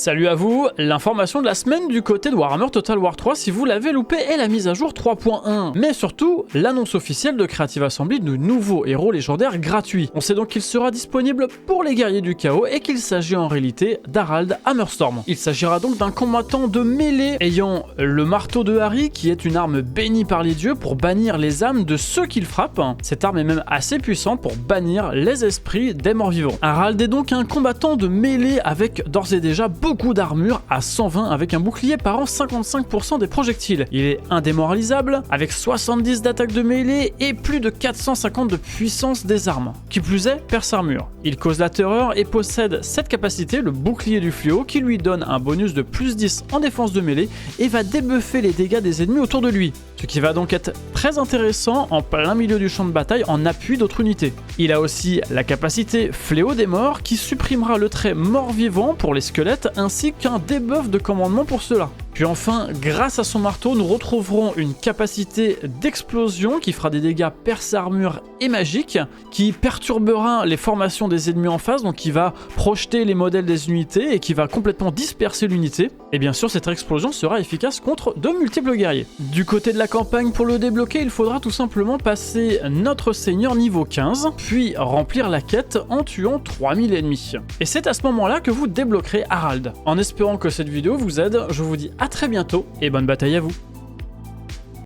Salut à vous, l'information de la semaine du côté de Warhammer Total War 3 si vous l'avez loupé est la mise à jour 3.1, mais surtout l'annonce officielle de Creative Assembly de nouveaux héros légendaires gratuits. On sait donc qu'il sera disponible pour les guerriers du chaos et qu'il s'agit en réalité d'Harald Hammerstorm. Il s'agira donc d'un combattant de mêlée ayant le marteau de Harry qui est une arme bénie par les dieux pour bannir les âmes de ceux qu'il frappe. Cette arme est même assez puissante pour bannir les esprits des morts vivants. Harald est donc un combattant de mêlée avec d'ores et déjà beaucoup d'armure à 120 avec un bouclier parant 55% des projectiles. Il est indémoralisable avec 70 d'attaque de mêlée et plus de 450 de puissance des armes. Qui plus est, perce armure. Il cause la terreur et possède cette capacité, le bouclier du fléau, qui lui donne un bonus de plus 10 en défense de mêlée et va débuffer les dégâts des ennemis autour de lui. Ce qui va donc être très intéressant en plein milieu du champ de bataille en appui d'autres unités. Il a aussi la capacité Fléau des morts qui supprimera le trait mort-vivant pour les squelettes ainsi qu'un debuff de commandement pour ceux-là. Puis enfin, grâce à son marteau, nous retrouverons une capacité d'explosion qui fera des dégâts perce armure et magique, qui perturbera les formations des ennemis en face, donc qui va projeter les modèles des unités et qui va complètement disperser l'unité. Et bien sûr, cette explosion sera efficace contre de multiples guerriers. Du côté de la campagne, pour le débloquer, il faudra tout simplement passer notre seigneur niveau 15, puis remplir la quête en tuant 3000 ennemis. Et c'est à ce moment-là que vous débloquerez Harald. En espérant que cette vidéo vous aide, je vous dis à très bientôt et bonne bataille à vous.